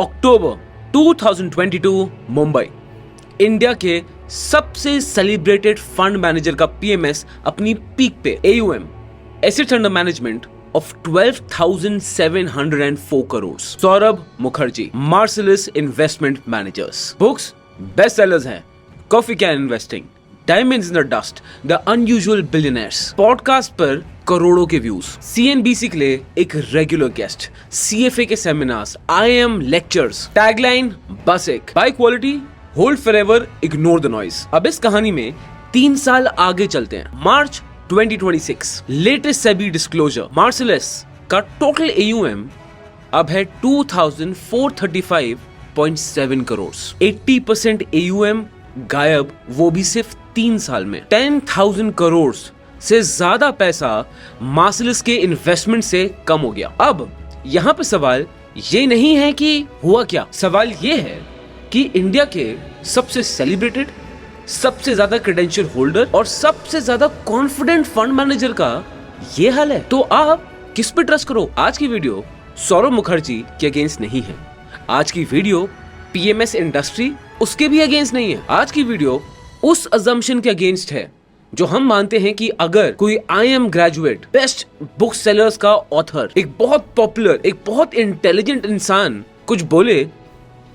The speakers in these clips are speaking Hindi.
अक्टूबर 2022 मुंबई। इंडिया के सबसे सेलिब्रेटेड फंड मैनेजर का पीएमएस अपनी पीक पे AUM assets under management of 12,704 crores. Saurabh Mukherjee, Marcellus investment managers. Books best sellers हैं, coffee can investing, diamonds in the dust, the unusual billionaires. Podcast पर करोड़ों के व्यूज, CNBC के लिए एक रेगुलर गेस्ट, CFA के सेमिनार्स, IIM लेक्चर्स। टैगलाइन बस एक, buy quality hold forever, ignore the noise. अब इस कहानी में 3 साल आगे चलते हैं। मार्च 2026, लेटेस्ट सेबी डिस्क्लोजर, मार्सिलिस का टोटल AUM अब है 2,435.7 करोड़। 80% AUM गायब, वो भी सिर्फ 3 साल में। 10,000 करोड़ से ज्यादा पैसा मार्सिलिस के इन्वेस्टमेंट से कम हो गया। अब यहाँ पे सवाल ये नहीं है कि हुआ क्या, सवाल ये है कि इंडिया के सबसे सेलिब्रेटेड, सबसे ज्यादा क्रेडेंशियल होल्डर और सबसे ज्यादा कॉन्फिडेंट फंड मैनेजर का ये हाल है। तो आप किस पे ट्रस्ट करो? आज की वीडियो सौरभ मुखर्जी के अगेंस्ट नहीं है। आज की वीडियो पीएमएस इंडस्ट्री उसके भी अगेंस्ट नहीं है। आज की वीडियो उस अजम्पशन के अगेंस्ट है जो हम मानते हैं कि अगर कोई IIM graduate, best book sellers का ऑथर, एक बहुत पॉपुलर, एक बहुत इंटेलिजेंट इंसान कुछ बोले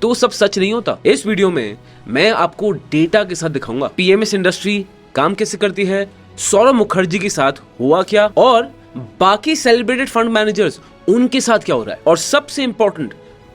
तो सब सच नहीं होता। इस वीडियो में मैं आपको डेटा के साथ दिखाऊंगा पीएमएस इंडस्ट्री काम कैसे करती है, सौरभ मुखर्जी के साथ हुआ क्या और बाकी सेलिब्रेटेड फंड मैनेजर्स उनके साथ क्या हो रहा है, और सबसे इंपॉर्टेंट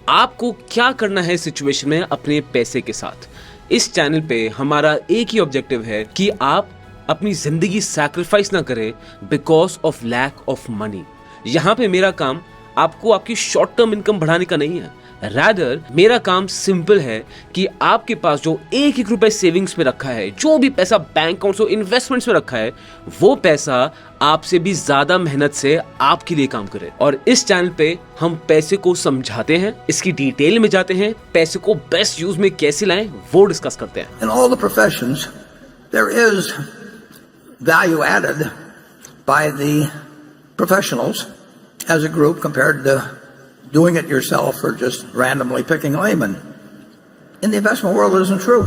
आपको क्या करना है सिचुएशन में अपने पैसे के साथ। इस चैनल पे हमारा एक ही ऑब्जेक्टिव है कि आप अपनी जिंदगी सैक्रिफाइस ना करें because of lack of money. यहाँ पे मेरा काम आपको आपकी शॉर्ट टर्म इनकम बढ़ाने का नहीं है, रादर मेरा काम सिंपल है कि आपके पास जो एक रुपए सेविंग्स में रखा है, जो भी पैसा बैंक अकाउंट से इन्वेस्टमेंट्स में रखा है, वो पैसा आपसे भी ज्यादा मेहनत से आपके लिए काम करे। और इस चैनल पे हम पैसे को समझाते हैं, इसकी डिटेल में जाते हैं, पैसे को बेस्ट यूज में कैसे लाएं वो डिस्कस करते हैं। In all the professions, there is value added by the professionals as a group compared to doing it yourself or just randomly picking laymen. In the investment world, it isn't true.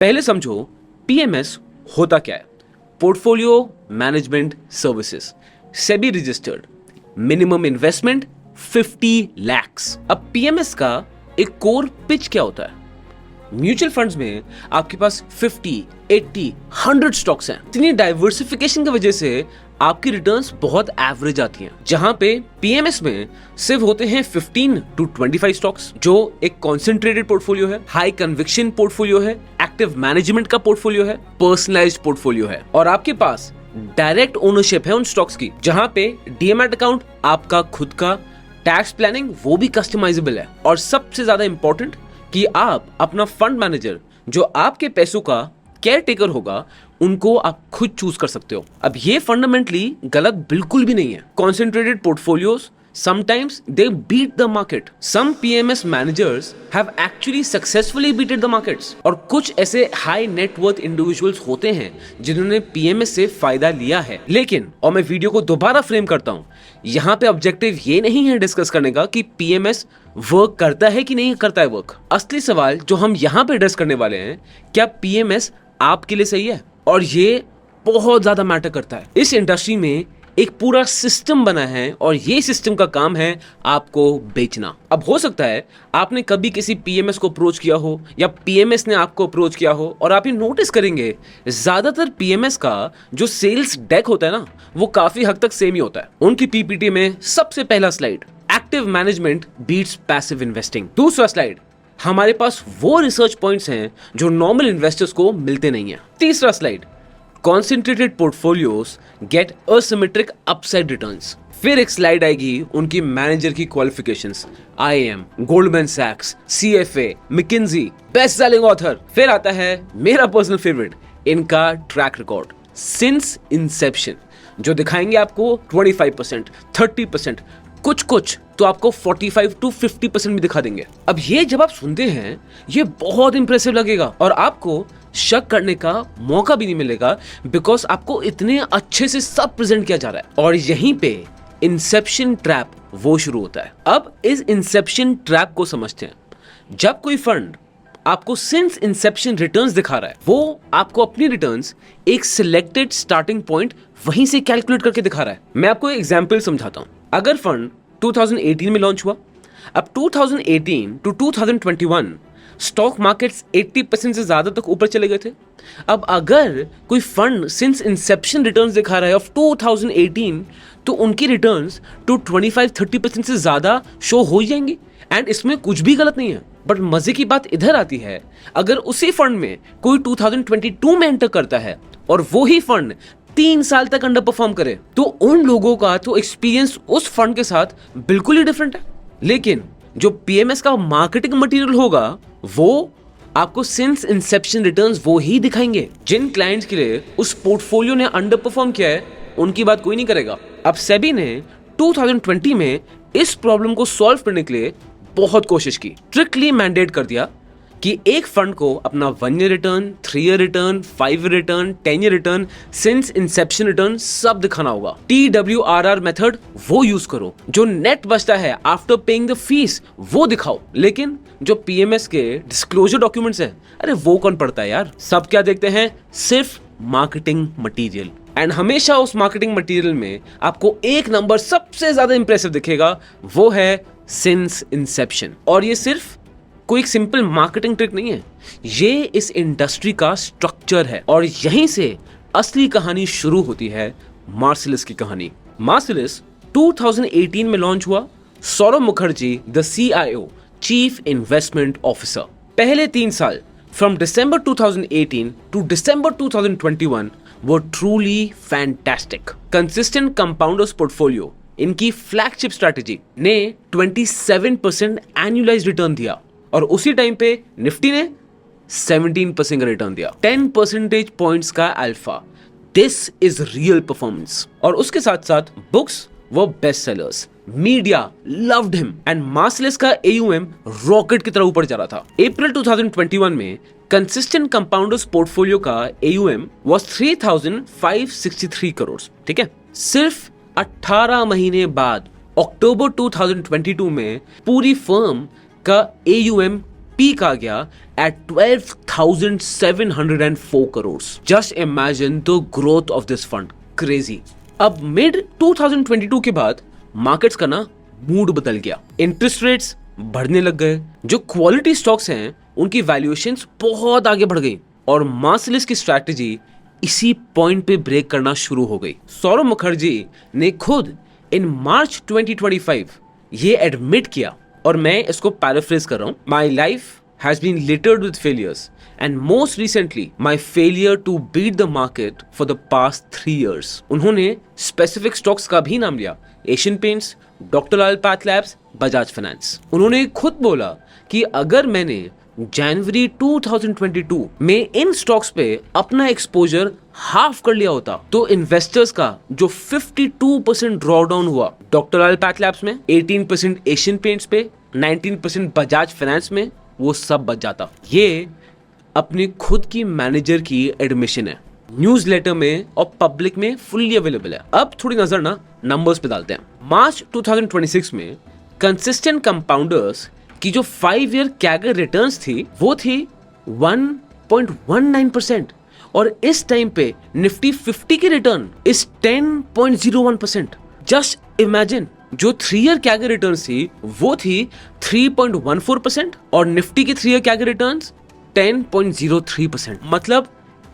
पहले समझो PMS होता क्या है। Portfolio management services, SEBI registered, minimum investment 50 lakh. अब PMS का एक कोर पिच क्या होता है? म्यूचुअल फंड्स में आपके पास 50, 80, 100 स्टॉक्स हैं। इतनी डाइवर्सिफिकेशन की वजह से आपकी रिटर्न्स बहुत एवरेज आती हैं, जहां पे पीएमएस में सिर्फ होते हैं 15 to 25 स्टॉक्स, जो एक कॉन्सेंट्रेटेड पोर्टफोलियो है, हाई कन्विक्शन पोर्टफोलियो है, एक्टिव मैनेजमेंट का पोर्टफोलियो है, पर्सनलाइज्ड पोर्टफोलियो है, और आपके पास डायरेक्ट ओनरशिप है उन स्टॉक्स की, जहां पे डीएमएट अकाउंट आपका खुद का, टैक्स प्लानिंग वो भी कस्टमाइजेबल है, और सबसे ज्यादा इंपॉर्टेंट कि आप अपना फंड मैनेजर जो आपके पैसों का केयर टेकर होगा उनको आप खुद चूज कर सकते हो। अब ये फंडामेंटली गलत बिल्कुल भी नहीं है। Concentrated portfolios sometimes they beat the market. Some PMS managers have actually successfully beaten the markets. और कुछ ऐसे high net worth individuals होते हैं जिन्होंने PMS से फायदा लिया है। लेकिन, और मैं वीडियो को दोबारा फ्रेम करता हूँ, यहाँ पे ऑब्जेक्टिव ये नहीं है डिस्कस करने का कि PMS वर्क करता है कि नहीं करता है वर्क। असली सवाल जो हम यहाँ पे एड्रेस करने वाले हैं, क्या PMS आपके लिए सही है? और ये बहुत ज्यादा मैटर करता है। इस इंडस्ट्री में एक पूरा सिस्टम बना है और ये सिस्टम का काम है आपको बेचना। अब हो सकता है आपने कभी किसी पीएमएस को अप्रोच किया हो या पीएमएस ने आपको अप्रोच किया हो, और आप ये नोटिस करेंगे ज्यादातर पीएमएस का जो सेल्स डेक होता है ना, वो काफी हद तक सेम ही होता है। उनकी पीपीटी में सबसे पहला slide active management beats passive investing, दूसरा स्लाइड हमारे पास वो रिसर्च पॉइंट्स हैं जो नॉर्मल इन्वेस्टर्स को मिलते नहीं है, तीसरा slide Concentrated portfolios get asymmetric upside returns। फिर एक स्लाइड आएगी उनकी मैनेजर की क्वालिफिकेशंस, IIM, गोल्डमैन सैक्स, CFA, McKinsey, best selling author. फिर आता है मेरा पर्सनल फेवरेट, इनका ट्रैक रिकॉर्ड सिंस इंसेप्शन, जो दिखाएंगे आपको 25%, 30%, कुछ तो आपको 45 to 50% भी दिखा देंगे। अब ये जब आप सुनते हैं ये बहुत इंप्रेसिव लगेगा और आपको शक करने का मौका भी नहीं मिलेगा, बिकॉज आपको इतने अच्छे से सब प्रेजेंट किया जा रहा है। और यहीं पे इंसेप्शन ट्रैप वो शुरू होता है। अब इस इंसेप्शन ट्रैप को समझते हैं। जब कोई फंड आपको सिंस इंसेप्शन रिटर्न्स दिखा रहा है, वो आपको अपनी रिटर्न्स एक सिलेक्टेड स्टार्टिंग पॉइंट वहीं से कैलकुलेट करके दिखा रहा है। मैं आपको एक एग्जांपल समझाता हूं। अगर फंड 2018 में लॉन्च हुआ, अब 2018 टू 2021 स्टॉक मार्केट्स 80% से ज्यादा तक ऊपर चले गए थे। अब अगर कोई फंड सिंस इंसेप्शन रिटर्न्स दिखा रहा है ऑफ 2018, तो उनकी रिटर्न्स टू 25-30% से ज्यादा शो हो जाएंगी, एंड इसमें कुछ भी गलत नहीं है। बट मजे की बात इधर आती है, अगर उसी फंड में कोई 2022 में एंटर करता है और वो ही फंड 3 साल तक अंडर परफॉर्म करे, तो उन लोगों का तो एक्सपीरियंस उस फंड के साथ बिल्कुल ही डिफरेंट है। लेकिन जो पीएमएस का मार्केटिंग मटेरियल होगा, वो आपको सिंस इंसेप्शन रिटर्न्स वो ही दिखाएंगे। जिन क्लाइंट्स के लिए उस पोर्टफोलियो ने अंडर परफॉर्म किया है, उनकी बात कोई नहीं करेगा। अब सेबी ने 2020 में इस प्रॉब्लम को सॉल्व करने के लिए बहुत कोशिश की। स्ट्रिक्टली मैंडेट कर दिया कि एक फंड को अपना 1 year return, 3 year return, 5 year return, 10 year return, since Inception return सब दिखाना होगा। TWRR मेथड वो यूज करो। जो नेट बचता है आफ्टर पेइंग द फीस वो दिखाओ। लेकिन जो पीएमएस के डिस्क्लोजर डॉक्यूमेंट्स है, अरे वो कौन पढ़ता है यार। सब क्या देखते हैं, सिर्फ मार्केटिंग मटीरियल। एंड हमेशा उस मार्केटिंग मटीरियल में आपको एक नंबर सबसे ज्यादा इंप्रेसिव दिखेगा, वो है सिंस इंसेप्शन। और ये सिर्फ कोई एक सिंपल मार्केटिंग ट्रिक नहीं है, ये इस इंडस्ट्री का स्ट्रक्चर है। और यहीं से असली कहानी शुरू होती है, मार्सिलिस की कहानी। मार्सिलिस 2018 में लॉन्च हुआ। Saurabh Mukherjee the CIO, chief investment officer. पहले 3 साल फ्रॉम दिसंबर 2018 टू दिसंबर 2021 वो truly fantastic. Consistent compounders portfolio, इनकी फ्लैगशिप स्ट्रैटेजी ने 27% एनुअलाइज्ड रिटर्न दिया, और उसी टाइम पे निफ्टी ने 17% का रिटर्न दिया, 10 परसेंटेज पॉइंट्स का alpha. This is real performance. और उसके साथ साथ बुक्स वो best sellers, media loved him, and Marcellus का AUM रॉकेट की तरह ऊपर जा रहा था। अप्रैल 2021 में कंसिस्टेंट कंपाउंडर्स पोर्टफोलियो का AUM was 3,563 करोड़। ठीक है, सिर्फ 18 महीने बाद अक्टूबर 2022 में पूरी फर्म का AUM पीक आ गया at 12,704 crore. Just imagine the growth of this fund, crazy. अब मिड 2022 के बाद मार्केट्स का ना मूड बदल गया, इंटरेस्ट रेट्स बढ़ने लग गए, जो क्वालिटी स्टॉक्स हैं उनकी वैल्यूएशंस बहुत आगे बढ़ गई, और मार्सिलिस की स्ट्रैटेजी इसी पॉइंट पे ब्रेक करना शुरू हो गई। सौरभ मुखर्जी ने खुद इन मार्च 2025 ये एडमिट किया, और मैं इसको पैराफ्रेज कर रहा हूं, my life has been littered with failures and most recently my failure to beat the market for the past 3 years। उन्होंने स्पेसिफिक स्टॉक्स का भी नाम लिया, Asian Paints, doctor Lal PathLabs, Bajaj Finance. उन्होंने खुद बोला कि अगर मैंने जनवरी 2022 में इन स्टॉक्स पे अपना एक्सपोजर हाफ कर लिया होता, तो इन्वेस्टर्स का जो 52% ड्रॉ डाउन हुआ डॉक्टर लाल पैथलैब्स में, 18% एशियन पेंट्स पे, 19% बजाज फाइनेंस में, वो सब बच जाता। ये अपनी खुद की मैनेजर की एडमिशन है, न्यूज़लेटर में और पब्लिक में फुल्ली अवेलेबल है। अब थोड़ी नजर ना नंबर्स पे डालते हैं। मार्च 2026 में कंसिस्टेंट कंपाउंडर्स की जो 5 ईयर कैगर रिटर्न्स थी, वो थी 1.19%, और इस टाइम पे निफ्टी 50 की रिटर्न इज 10.01%। जस्ट इमेजिन, जो 3 ईयर कैगर रिटर्न्स थी वो थी 3.14%, और निफ्टी की 3 ईयर कैगर रिटर्न्स 10.03%। मतलब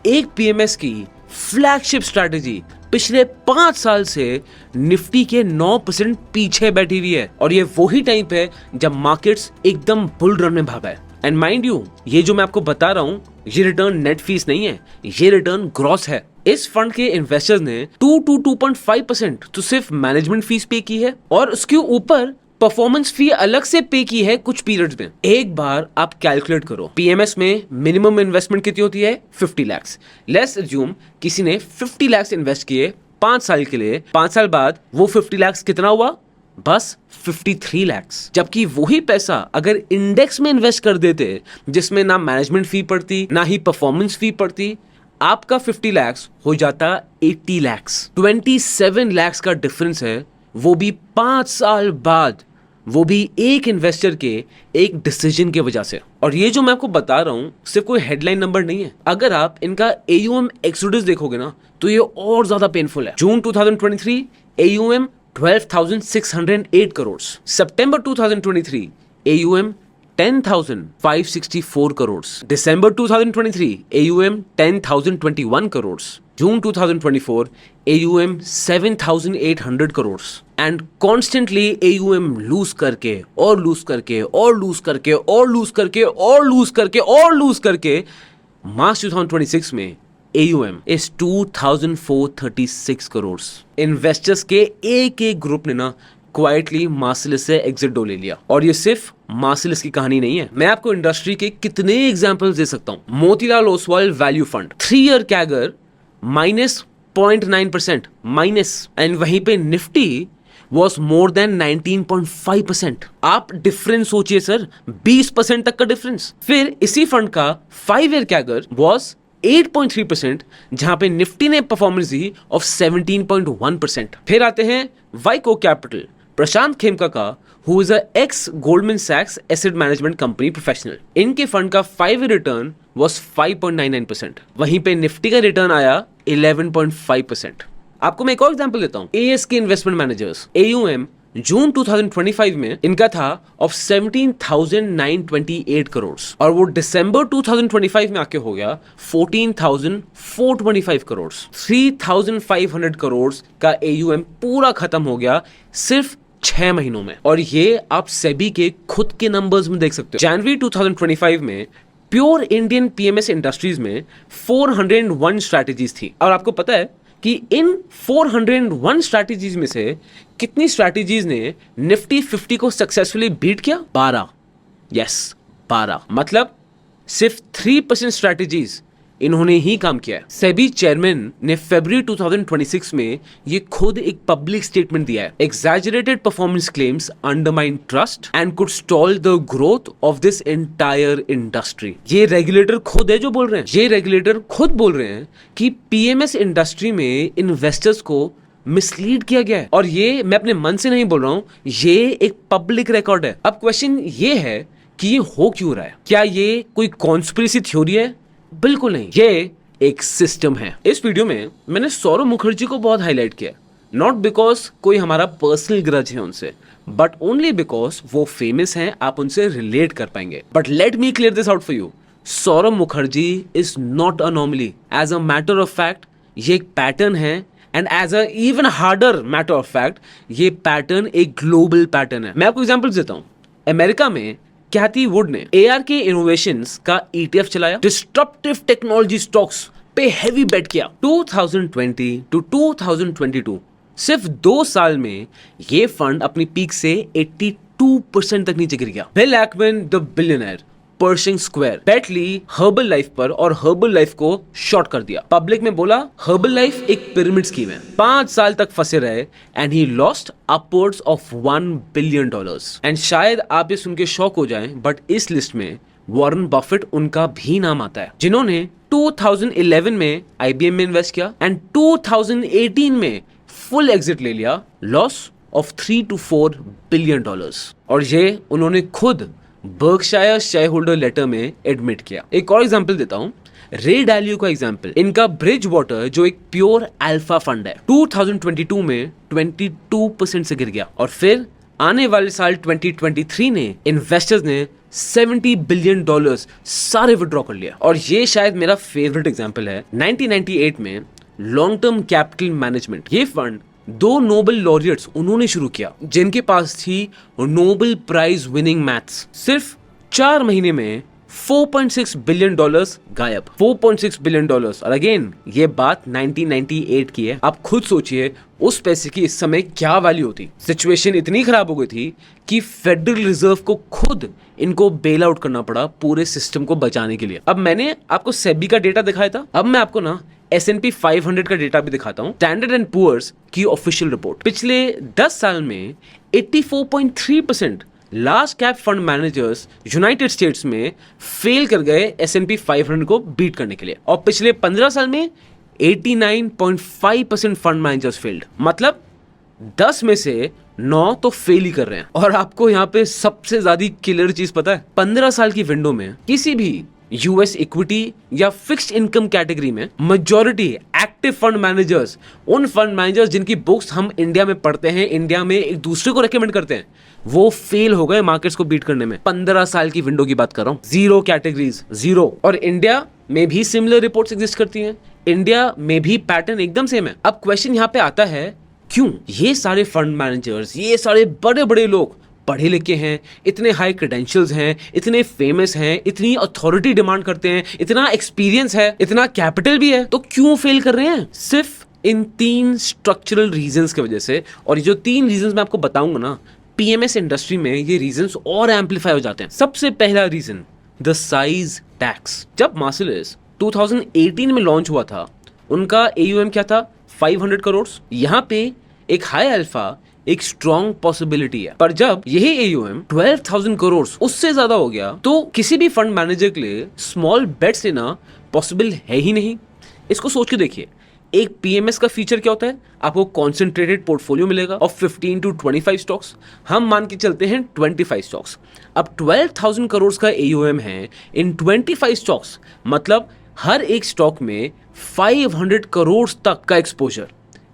एक पीएमएस की फ्लैगशिप स्ट्रैटेजी पिछले 5 साल से निफ्टी के 9% पीछे बैठी हुई है, और ये वही टाइम पे जब मार्केट्स एकदम बुल रन में भागा है। एंड माइंड यू, ये जो मैं आपको बता रहा हूं, ये रिटर्न नेट फीस नहीं है, ये रिटर्न ग्रॉस है। इस फंड के इन्वेस्टर्स ने 2.5% तो सिर्फ मैनेजमेंट फीस पे की है, और उसके ऊपर परफॉर्मेंस फी अलग से पे की है कुछ पीरियड्स में। एक बार आप कैलकुलेट करो, पीएमएस में मिनिमम इन्वेस्टमेंट कितनी होती है, 50 लाख। लेट्स अज्यूम किसी ने 50 लाख इन्वेस्ट किए 5 साल के लिए, 5 साल बाद वो 50 लाख कितना हुआ, बस 53 लाख। जबकि वही पैसा अगर इंडेक्स में इन्वेस्ट कर देते, जिसमें ना मैनेजमेंट फी पड़ती ना ही परफॉर्मेंस फी पड़ती, आपका 50 लाख हो जाता 80 लाख। 27 लाख का डिफरेंस है वो भी 5 साल बाद, वो भी एक इन्वेस्टर के एक डिसीजन की वजह से। और ये जो मैं आपको बता रहा हूं सिर्फ कोई हेडलाइन नंबर नहीं है। अगर आप इनका AUM एक्सोडस देखोगे ना तो ये और ज्यादा पेनफुल है। जून 2023 AUM 12,608 करोड़, सितंबर 2023 AUM 10,564 करोड़, दिसंबर 2023 AUM 10,021 crore, June 2024 AUM 7,800 crore and constantly AUM lose करके और लूज करके और लूज करके और लूज करके और लूज करके और लूज करके मार्च 2026 में AUM is 2,436 करोड़। इन्वेस्टर्स के एक ग्रुप ने ना क्वाइटली मार्सिलस से एग्जिट ले लिया। और ये सिर्फ मार्सिलस की कहानी नहीं है, मैं आपको इंडस्ट्री के कितने एग्जांपल्स दे सकता हूं। Motilal Oswal value fund 3 year CAGR -0.9% minus, and वहीं पे निफ्टी वॉज मोर देन 19.5%। आप डिफरेंस सोचिए सर, 20% तक का डिफरेंस। फिर इसी फंड का 5 ईयर कैगर वॉज 8.3%, जहां पे निफ्टी ने परफॉर्मेंस दी ऑफ 17.1%। फिर आते हैं वाइको कैपिटल, प्रशांत खेमका का, who is a ex Goldman सैक्स एसेट मैनेजमेंट कंपनी प्रोफेशनल। इनके फंड का 5 ईयर रिटर्न वॉज 5.99%। वहीं पे निफ्टी का रिटर्न आया 11.5%। आपको मैं एक और एग्जांपल देता हूं, ASK इन्वेस्टमेंट मैनेजर्स, AUM जून 2025 में इनका था ऑफ 17,928 करोड़ और वो दिसंबर 2025 में आके हो गया 14,425 करोड़। 3,500 करोड़ का AUM पूरा खत्म हो गया सिर्फ 6 महीनों में। और ये आप सेबी के खुद के नंबर्स में देख सकते हो। जनवरी 2025 में प्योर इंडियन PMS इंडस्ट्रीज में 401 स्ट्रैटेजीज थी। और आपको पता है कि इन 401 स्ट्रैटेजीज में से कितनी स्ट्रैटेजीज ने निफ्टी 50 को सक्सेसफुली बीट किया? 12। यस, 12। मतलब सिर्फ 3% स्ट्रैटेजीज इन्होंने ही काम किया है। सेबी चेयरमैन ने फरवरी 2026 में ये खुद एक पब्लिक स्टेटमेंट दिया है, exaggerated performance claims undermine trust and could stall the growth of this entire industry. ये रेगुलेटर खुद है जो बोल रहे हैं, ये रेगुलेटर खुद बोल रहे हैं कि PMS इंडस्ट्री में इन्वेस्टर्स को मिसलीड किया गया है। और ये मैं अपने मन से नहीं बोल रहा हूं, ये एक पब्लिक रिकॉर्ड है। अब क्वेश्चन ये है कि ये हो क्यों रहा है? क्या ये कोई कॉन्स्पिरेसी थ्योरी है? बिल्कुल नहीं, ये एक सिस्टम है। इस वीडियो में मैंने सौरभ मुखर्जी को बहुत हाईलाइट किया, नॉट बिकॉज कोई हमारा पर्सनल ग्रज है उनसे, बट ओनली बिकॉज वो फेमस हैं, आप उनसे रिलेट कर पाएंगे। But let me clear this out for you, Saurabh Mukherjee is not anomaly. As a matter of fact ये एक पैटर्न है, and as a even harder matter of fact ये पैटर्न एक ग्लोबल पैटर्न है। मैं आपको एग्जांपल देता हूं। अमेरिका में कैथी वुड ने ARK इनोवेशंस का ETF चलाया, डिस्ट्रप्टिव टेक्नोलॉजी स्टॉक्स पे हेवी बेट किया। 2020 टू 2022 सिर्फ 2 साल में ये फंड अपनी पीक से 82% तक नीचे गिर गया। Bill Ackman the billionaire Pershing Square bet ली हर्बल लाइफ पर और हर्बल लाइफ को शॉर्ट कर दिया। पब्लिक में बोला हर्बल लाइफ एक पिरामिड स्कीम है। 5 साल तक फंसे रहे and he lost upwards of $1 billion. And शायद आप ये सुन के शॉक हो जाएं, बट इस लिस्ट में वॉरेन बफेट उनका भी नाम आता है, जिन्होंने 2011 में IBM में इन्वेस्ट किया एंड 2018 में फुल एग्जिट ले लिया, लॉस ऑफ $3 to $4 बिलियन। और ये उन्होंने खुद बर्कशायर शेयर होल्डर लेटर में एडमिट किया। एक और एग्जांपल देता हूं, रे डैलियो का एग्जांपल। इनका ब्रिज वाटर जो एक प्योर अल्फा फंड है, 2022 में 22% से गिर गया। और फिर आने वाले साल 2023 ने इन्वेस्टर्स ने $70 बिलियन सारे विड्रॉ कर लिया। और ये शायद मेरा फेवरेट एग्जांपल है, 1998 में लॉन्ग टर्म कैपिटल मैनेजमेंट। ये फंड 2 नोबेल लॉरियट्स उन्होंने शुरू किया, जिनके पास थी नोबेल प्राइज विनिंग मैथ्स। सिर्फ 4 महीने में $4.6 बिलियन गायब। $4.6 बिलियन। और अगेन ये बात 1998 की है। आप खुद सोचिए उस पैसे की इस समय क्या वैल्यू होती। सिचुएशन इतनी खराब हो गई थी कि फेडरल रिजर्व को खुद इनको बेल आउट करना पड़ा पूरे सिस्टम को बचाने के लिए। अब मैंने आपको सेबी का डेटा दिखाया था, अब मैं आपको ना S&P 500 का डेटा भी दिखाता हूं। स्टैंडर्ड एंड पुअर्स की ऑफिशियल रिपोर्ट, पिछले 10 साल में 84.3% large cap fund managers United states में फेल कर गए S&P 500 को बीट करने के लिए। और पिछले 15 साल में 89.5% फंड मैनेजर्स फेल्ड। मतलब 10 में से 9 तो फेल ही कर रहे हैं। और आपको यहाँ पे सबसे ज्यादा किलर चीज पता है, 15 साल की विंडो में किसी भी यूएस इक्विटी या फिक्स्ड इनकम कैटेगरी में मेजॉरिटी एक्टिव फंड मैनेजर्स, उन फंड मैनेजर्स जिनकी बुक्स हम इंडिया में पढ़ते हैं, इंडिया में एक दूसरे को रेकमेंड करते हैं, वो फेल हो गए मार्केट्स को बीट करने में। 15 साल की विंडो की बात कर रहा हूं, 0 कैटेगरीज, 0। और इंडिया में भी सिमिलर रिपोर्ट्स एग्जिस्ट करती हैं, इंडिया में भी पैटर्न एकदम सेम है। अब क्वेश्चन यहाँ पे आता है, क्यों ये सारे फंड मैनेजर्स, ये सारे बड़े बड़े लोग पढ़े लिखे हैं, इतने हाई क्रेडेंशियल्स हैं, इतने फेमस हैं, इतनी अथॉरिटी डिमांड करते हैं, इतना एक्सपीरियंस है, इतना कैपिटल भी है, तो क्यों फेल कर रहे हैं? सिर्फ इन 3 स्ट्रक्चरल रीजंस की वजह से। और ये जो 3 रीजंस मैं आपको बताऊंगा ना, पीएमएस इंडस्ट्री में ये रीजंस और एम्पलीफाई हो जाते हैं। सबसे पहला रीजन, द साइज टैक्स। जब मार्सिलिस 2018 में लॉन्च हुआ था, उनका एयूएम क्या था? 500 करोड़। यहाँ पे एक हाई अल्फा, एक स्ट्रॉन्ग पॉसिबिलिटी है। पर जब यही एयूएम 12,000 करोड़ उससे ज्यादा हो गया, तो किसी भी फंड मैनेजर के लिए स्मॉल बेट्स लेना पॉसिबल है ही नहीं। इसको सोच के देखिए, एक पीएमएस का फीचर क्या होता है? आपको कॉन्सेंट्रेटेड पोर्टफोलियो मिलेगा ऑफ 15 to 25 स्टॉक्स। हम मान के चलते हैं 25 स्टॉक्स। अब 12,000 करोड़ का एयूएम है इन 25 स्टॉक्स, मतलब हर एक स्टॉक में 500 करोड़ तक का एक्सपोजर।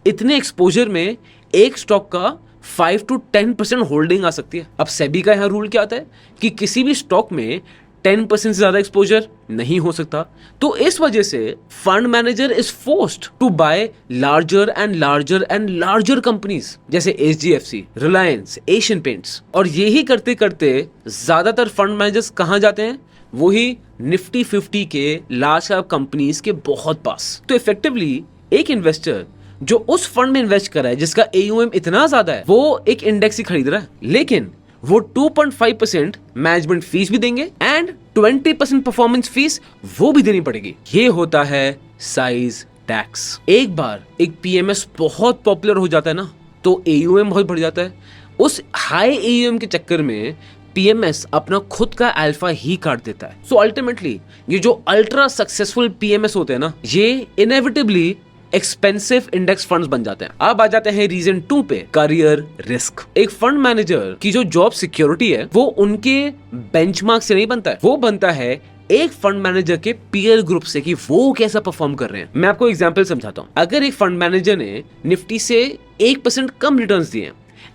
इतने एक्सपोजर में एक स्टॉक का 5 to 10% होल्डिंग आ सकती है। अब सेबी का यहाँ रूल क्या आता है कि किसी भी स्टॉक में 10% से ज्यादा एक्सपोजर नहीं हो सकता। तो इस वजह से fund manager is forced to buy larger and larger and larger companies, जैसे HDFC, रिलायंस, एशियन पेंट्स। और यही करते करते ज्यादातर फंड मैनेजर्स कहाँ जाते हैं? वही निफ्टी 50 के लार्ज कैप कंपनीज के बहुत पास। तो इफेक्टिवली एक इन्वेस्टर जो उस फंड में इन्वेस्ट कर रहा है जिसका एयूएम इतना ज्यादा है, वो एक इंडेक्स ही खरीद रहा है, लेकिन वो 2.5% मैनेजमेंट फीस भी देंगे एंड 20% परफॉर्मेंस फीस वो भी देनी पड़ेगी। ये होता है साइज टैक्स। एक बार एक पीएमएस बहुत पॉपुलर हो जाता है ना, तो एयूएम बहुत बढ़ जाता है। उस हाई एयूएम के चक्कर में पीएमएस अपना खुद का अल्फा ही काट देता है। सो अल्टीमेटली ये जो अल्ट्रा सक्सेसफुल पीएमएस होते हैं ना, ये इनएविटेबली एक्सपेंसिव इंडेक्स फंड्स बन जाते हैं। अब आ जाते हैं रीजन 2 पे, करियर रिस्क। एक फंड मैनेजर की जो जॉब सिक्योरिटी है, वो उनके बेंचमार्क से नहीं बनता है, वो बनता है एक फंड मैनेजर के पीयर ग्रुप से कि वो कैसा परफॉर्म कर रहे हैं। मैं आपको एग्जांपल समझाता हूं। अगर एक फंड मैनेजर ने निफ्टी से 1% कम रिटर्न्स दिए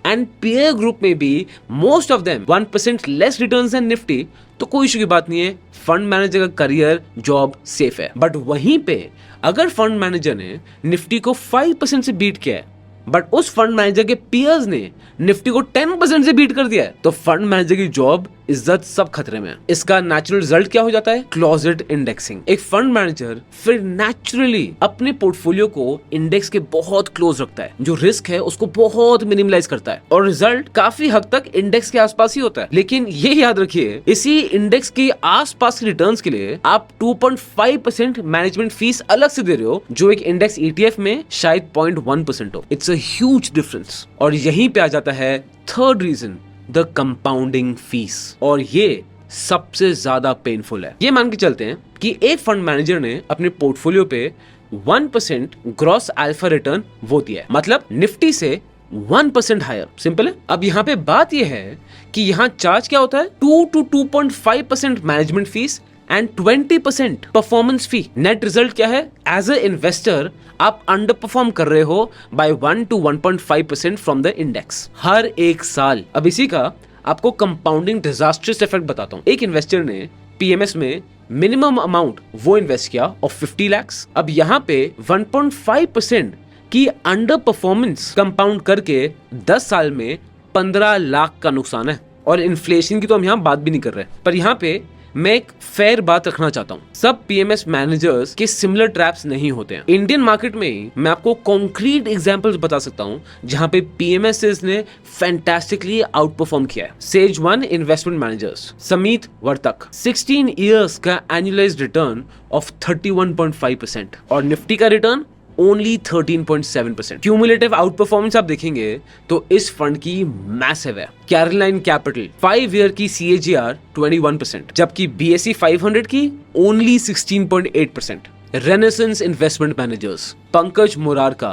एंड पीयर ग्रुप में भी most of them 1% less returns than Nifty, तो कोई इशू की बात नहीं है, फंड मैनेजर का करियर जॉब सेफ है। बट वहीं पे अगर फंड मैनेजर ने निफ्टी को 5% से बीट किया है, बट उस फंड मैनेजर के पीयर्स ने निफ्टी को 10% से बीट कर दिया है, तो फंड मैनेजर की जॉब, इज्जत सब खतरे में है। इसका नेचुरल रिजल्ट क्या हो जाता है? Closed indexing. एक फंड मैनेजर फिर नेचुरली अपने पोर्टफोलियो को इंडेक्स के बहुत क्लोज रखता है, जो रिस्क है उसको बहुत मिनिमलाइज करता है, और रिजल्ट काफी हद तक इंडेक्स के आसपास ही होता है। लेकिन ये याद रखिए, इसी इंडेक्स के आसपास के रिटर्न्स के लिए आप 2.5% मैनेजमेंट फीस अलग से दे रहे हो, जो एक इंडेक्स ETF में शायद 0.1% हो। It's a huge difference. और यहीं पे आ जाता है third reason, the compounding fees. और ये सबसे ज्यादा पेनफुल है। ये मान के चलते हैं कि एक फंड मैनेजर ने अपने पोर्टफोलियो पे 1% ग्रॉस अल्फा रिटर्न वो दिया है, मतलब निफ्टी से 1% हायर। सिंपल है। अब यहाँ पे बात ये है कि यहाँ चार्ज क्या होता है? 2 to 2.5% management fees and 20% performance fee. Net result क्या है? एज अ इन्वेस्टर आप अंडर परफॉर्म कर रहे हो by 1 to 1.5% from the index हर एक साल। अब इसी का आपको कंपाउंडिंग डिजास्टर्स इफेक्ट बताता हूं। एक इन्वेस्टर ने पीएमएस में मिनिमम अमाउंट वो इन्वेस्ट किया ऑफ 50 लाख। अब यहाँ पे 1.5% की अंडर परफॉर्मेंस कंपाउंड करके 10 साल में 15 लाख का नुकसान है। और इन्फ्लेशन की तो हम यहाँ बात भी नहीं कर रहे, पर यहाँ पे मैं एक फेयर बात रखना चाहता हूँ। सब पीएमएस मैनेजर्स के सिमिलर ट्रैप्स नहीं होते हैं। इंडियन मार्केट में ही मैं आपको कॉन्क्रीट एग्जांपल्स बता सकता हूँ जहां पे पीएमएस ने फैंटास्टिकली आउट परफॉर्म किया है। Sage 1 investment managers, Samit Vartak, 16 years का एनुअलाइज्ड रिटर्न ऑफ 31.5% और निफ्टी का return only 13.7%। Cumulative outperformance आप देखेंगे तो इस फंड की मैसिव है। कैरोलाइन कैपिटल 5 ईयर की CAGR 21%, जबकि BSE 500 की only 16.8%। Renaissance investment managers, Pankaj Murarka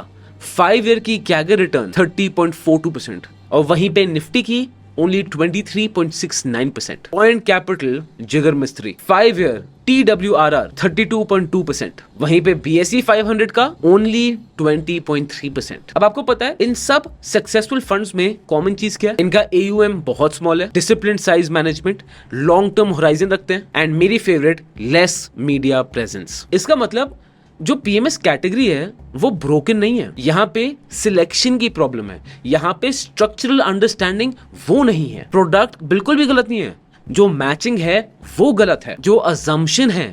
5 year की कैगर रिटर्न 30.42% और वहीं पे निफ्टी की ओनली 23.69%। पॉइंट कैपिटल जिगर मिस्त्री 5 ईयर TWRR 32.2%, वहीं पे BSE 500 का ओनली 20.3%। अब आपको पता है इन सब सक्सेसफुल फंड्स में कॉमन चीज क्या है? इनका AUM बहुत स्मॉल है, discipline size management, long term horizon रखते हैं एंड मेरी फेवरेट लेस मीडिया प्रेजेंस। इसका मतलब जो PMS कैटेगरी है वो ब्रोकन नहीं है, यहाँ पे सिलेक्शन की प्रॉब्लम है, यहाँ पे स्ट्रक्चरल अंडरस्टैंडिंग वो नहीं है, प्रोडक्ट बिल्कुल भी गलत नहीं है, जो मैचिंग है वो गलत है, जो अजम्पशन है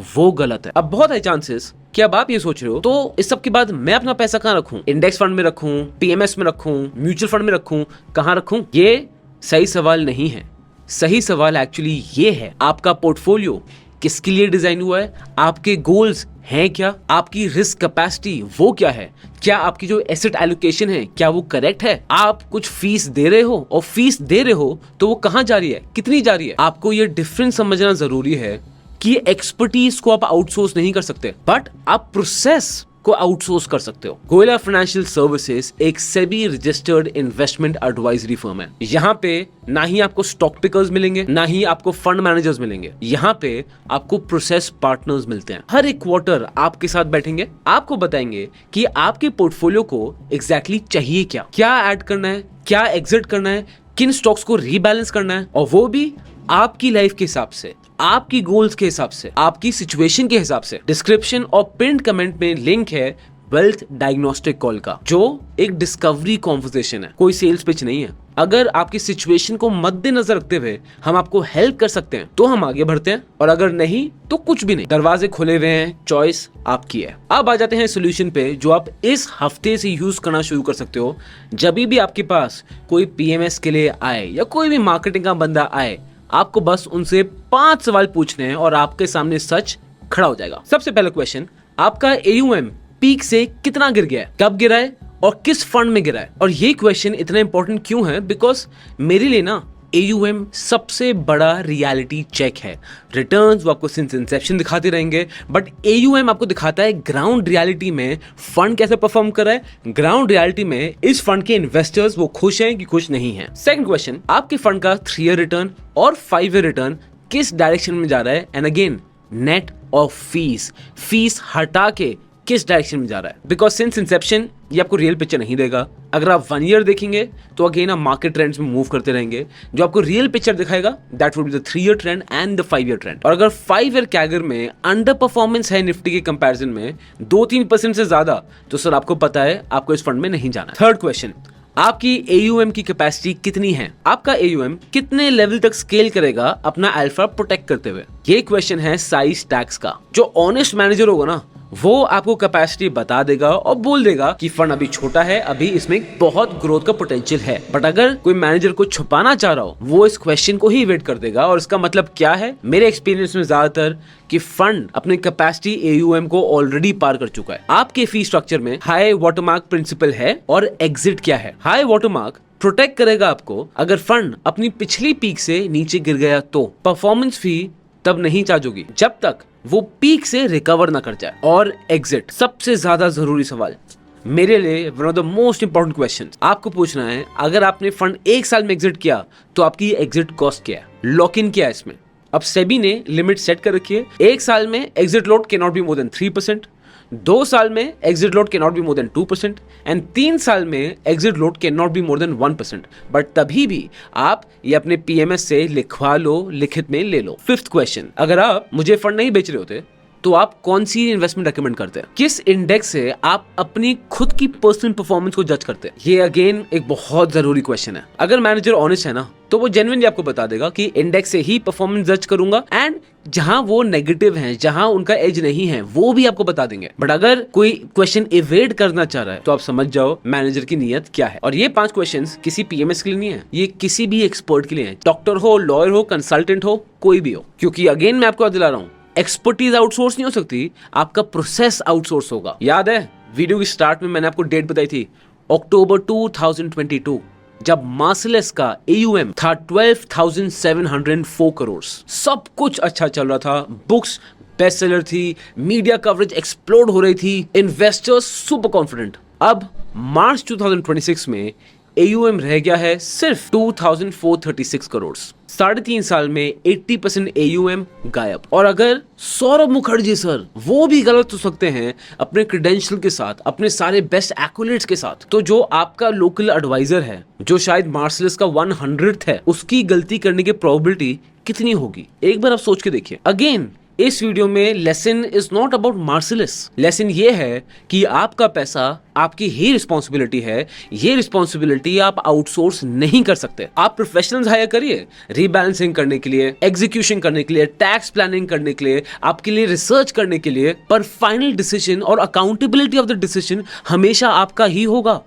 वो गलत है। अब बहुत है चांसेस कि अब आप ये सोच रहे हो तो इस सब के बाद मैं अपना पैसा कहाँ रखूं? इंडेक्स फंड में रखूं, PMS में रखूं, म्यूचुअल फंड में रखूं, कहाँ रखूं? ये सही सवाल नहीं है। सही सवाल एक्चुअली ये है, आपका पोर्टफोलियो किसके लिए डिजाइन हुआ है, आपके गोल्स हैं क्या, आपकी रिस्क कैपेसिटी वो क्या है, क्या आपकी जो एसेट एलोकेशन है क्या वो करेक्ट है, आप कुछ फीस दे रहे हो और फीस दे रहे हो तो वो कहां जा रही है, कितनी जा रही है। आपको ये डिफरेंस समझना जरूरी है कि एक्सपर्टीज को आप आउटसोर्स नहीं कर सकते, बट आप प्रोसेस को आउटसोर्स कर सकते हो। गोयला फाइनेंशियल सर्विसेज एक SEBI registered investment advisory firm है। यहाँ पे ना ही आपको स्टॉक पिकर्स मिलेंगे, ना ही आपको फंड मैनेजर्स मिलेंगे, यहाँ पे आपको प्रोसेस पार्टनर्स मिलते हैं। हर एक क्वार्टर आपके साथ बैठेंगे, आपको बताएंगे कि आपके पोर्टफोलियो को एग्जैक्टली चाहिए क्या ऐड करना है, क्या एग्जिट करना है, किन स्टॉक्स को रीबैलेंस करना है, और वो भी आपकी लाइफ के हिसाब से, आपकी गोल्स के हिसाब से, आपकी सिचुएशन के हिसाब से। डिस्क्रिप्शन और पिन कमेंट में लिंक है वेल्थ डायग्नोस्टिक कॉल का, जो एक डिस्कवरी कॉन्वर्सेशन है, कोई सेल्स पिच नहीं है। अगर आपकी सिचुएशन को मद्देनजर रखते हुए हम आपको हेल्प कर सकते हैं तो हम आगे बढ़ते हैं, और अगर नहीं तो कुछ भी नहीं। दरवाजे खुले हुए हैं, चॉइस आपकी है। अब आ जाते हैं सोल्यूशन पे जो आप इस हफ्ते से यूज करना शुरू कर सकते हो। जब भी आपके पास कोई PMS के लिए आए या कोई भी मार्केटिंग का बंदा आए, आपको बस उनसे 5 सवाल पूछने हैं और आपके सामने सच खड़ा हो जाएगा। सबसे पहला क्वेश्चन, आपका AUM पीक से कितना गिर गया है, कब गिरा है और किस फंड में गिरा है? और ये क्वेश्चन इतना इंपॉर्टेंट क्यों है? बिकॉज मेरे लिए ना AUM सबसे बड़ा रियलिटी चेक है। रिटर्न्स वो आपको सिंस इंसेप्शन दिखाते रहेंगे, बट AUM आपको दिखाता है ग्राउंड रियलिटी में फंड कैसे परफॉर्म कर रहा है, ग्राउंड रियलिटी में इस फंड के इन्वेस्टर्स वो खुश हैं कि खुश नहीं है। सेकंड क्वेश्चन, आपके फंड का 3 ईयर रिटर्न और 5 ईयर रिटर्न किस डायरेक्शन में जा रहा है, and again net of fees हटा के किस डायरेक्शन में जा रहा है। बिकॉज सिंस इंसेप्शन ये आपको रियल पिक्चर नहीं देगा। अगर आप 1 ईयर देखेंगे तो अगेन आप मार्केट ट्रेंड्स में मूव करते रहेंगे। जो आपको रियल पिक्चर दिखाएगा that would be the 3 year trend and the 5 year trend. और अगर 5 ईयर कैगर में अंडर परफॉर्मेंस है निफ्टी के कंपैरिजन में 2-3% से ज्यादा, तो सर आपको पता है आपको इस फंड में नहीं जाना। थर्ड क्वेश्चन, आपकी AUM की कैपेसिटी कितनी है, आपका AUM कितने लेवल तक स्केल करेगा अपना अल्फा प्रोटेक्ट करते हुए। ये क्वेश्चन है साइज टैक्स का। जो ऑनेस्ट मैनेजर होगा ना वो आपको कैपेसिटी बता देगा और बोल देगा कि फंड अभी छोटा है, अभी इसमें बहुत ग्रोथ का पोटेंशियल है। बट अगर कोई मैनेजर को छुपाना चाह रहा हो वो इस क्वेश्चन को ही वेट कर देगा। और इसका मतलब क्या है मेरे एक्सपीरियंस में ज्यादातर कि फंड अपनी कैपेसिटी AUM को ऑलरेडी पार कर चुका है। आपके फी स्ट्रक्चर में हाई वाटरमार्क प्रिंसिपल है और एग्जिट क्या है। हाई वाटरमार्क प्रोटेक्ट करेगा आपको अगर फंड अपनी पिछली पीक से नीचे गिर गया तो। परफॉर्मेंस फी तब नहीं चार्जोगी जब तक वो पीक से रिकवर ना कर जाए। और एग्जिट सबसे ज्यादा जरूरी सवाल मेरे लिए, one of the most important question. आपको पूछना है अगर आपने फंड 1 साल में एग्जिट किया तो आपकी एग्जिट कॉस्ट क्या है, लॉक इन क्या है इसमें। अब सेबी ने लिमिट सेट कर रखी है, 1 साल में exit load can not be more than 3%, 2 साल में exit load can not be more than 2% and 3 साल में exit load can not be more than 1%। But तभी भी आप ये अपने PMS से लिखवा लो, लिखित में ले लो। फिफ्थ क्वेश्चन, अगर आप मुझे फंड नहीं बेच रहे होते तो आप कौन सी इन्वेस्टमेंट रेकमेंड करते हैं, किस इंडेक्स से आप अपनी खुद की पर्सनल परफॉर्मेंस को जज करते हैं। ये अगेन एक बहुत जरूरी क्वेश्चन है। अगर मैनेजर ऑनेस्ट है ना तो वो जेन्युइनली आपको बता देगा कि इंडेक्स से ही परफॉर्मेंस जज करूंगा, एंड जहां वो नेगेटिव है, जहां उनका एज नहीं है, वो भी आपको बता देंगे। बट अगर कोई क्वेश्चन इवेड करना चाह रहा है तो आप समझ जाओ मैनेजर की नीयत क्या है। और ये 5 क्वेश्चंस किसी PMS के लिए नहीं है, ये किसी भी एक्सपर्ट के लिए है, डॉक्टर हो, लॉयर हो, कंसल्टेंट हो, कोई भी हो। क्योंकि अगेन मैं आपको दिला रहा हूं एक्सपर्टीज आउटसोर्स नहीं हो सकती, आपका प्रोसेस आउटसोर्स होगा। याद है वीडियो की स्टार्ट में मैंने आपको डेट बताई थी, अक्टूबर 2022, जब मार्सिलस का AUM था 12,704 करोड़। सब कुछ अच्छा चल रहा था, बुक्स बेस्ट सेलर थी, मीडिया कवरेज एक्सप्लोड हो रही थी, इन्वेस्टर्स सुपर कॉन्फिडेंट। अब मार्च 2026 में AUM रह गया है सिर्फ 2436 करोड़। 3.5 साल में 80% AUM गायब। और अगर सौरभ मुखर्जी सर वो भी गलत हो सकते हैं अपने क्रेडेंशियल के साथ, अपने सारे बेस्ट एक्युलेट्स के साथ, तो जो आपका लोकल एडवाइजर है जो शायद मार्सलिस का 100th है, उसकी गलती करने की प्रोबेबिलिटी कितनी होगी? एक बार आप सोच के देखिए। अगेन इस वीडियो में lesson is not about Marcellus. Lesson ये है कि आपका पैसा आपकी ही रिस्पॉन्सिबिलिटी है। ये रिस्पॉन्सिबिलिटी आप आउटसोर्स नहीं कर सकते। आप प्रोफेशनल्स हायर करिए रीबैलेंसिंग करने के लिए, एग्जीक्यूशन करने के लिए, टैक्स प्लानिंग करने के लिए, आपके लिए रिसर्च करने के लिए, पर फाइनल डिसीजन और अकाउंटेबिलिटी ऑफ द डिसीजन हमेशा आपका ही होगा।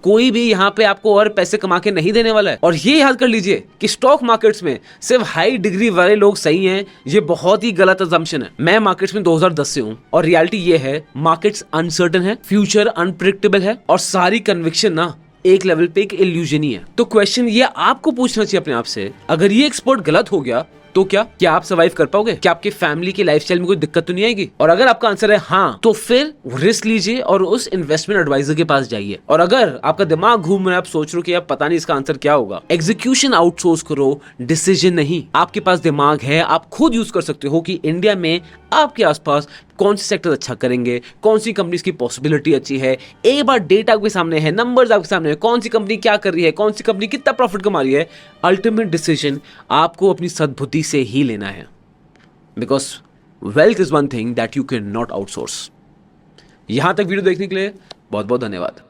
कोई भी यहां पे आपको और पैसे कमा के नहीं देने वाला है। और ये याद कर लीजिए कि स्टॉक मार्केट्स में सिर्फ हाई डिग्री वाले लोग सही हैं, ये बहुत ही गलत अजम्पशन है। मैं मार्केट्स में 2010 से हूं और रियलिटी ये है मार्केट्स अनसर्टन है, फ्यूचर अनप्रेडिक्टेबल है और सारी कन्विक्शन ना एक लेवल पे एक इल्यूजन ही है। तो क्वेश्चन ये आपको पूछना चाहिए अपने आप से, अगर ये एक्सपर्ट गलत हो गया तो क्या आप सर्वाइव कर पाओगे? क्या आपके फैमिली की लाइफस्टाइल में कोई दिक्कत तो नहीं आएगी? और अगर आपका आंसर है हाँ, तो फिर रिस्क लीजिए और उस इन्वेस्टमेंट एडवाइजर के पास जाइए। और अगर आपका दिमाग घूम रहा है, आप सोच रहे हो कि आप पता नहीं इसका आंसर क्या होगा, एग्जीक्यूशन आउटसोर्स करो, डिसीजन नहीं। आपके पास दिमाग है, आप खुद यूज कर सकते हो कि इंडिया में आपके आसपास कौन से सेक्टर अच्छा करेंगे, कौन सी कंपनीज की पॉसिबिलिटी अच्छी है। एक बार डेटा आपके सामने है, नंबर्स आपके सामने है, कौन सी कंपनी क्या कर रही है, कौन सी कंपनी कितना प्रॉफिट कमा रही है, अल्टीमेट डिसीजन आपको अपनी सद्बुद्धि से ही लेना है। Because wealth is one thing that you can not outsource. यहां तक वीडियो देखने के लिए बहुत बहुत धन्यवाद।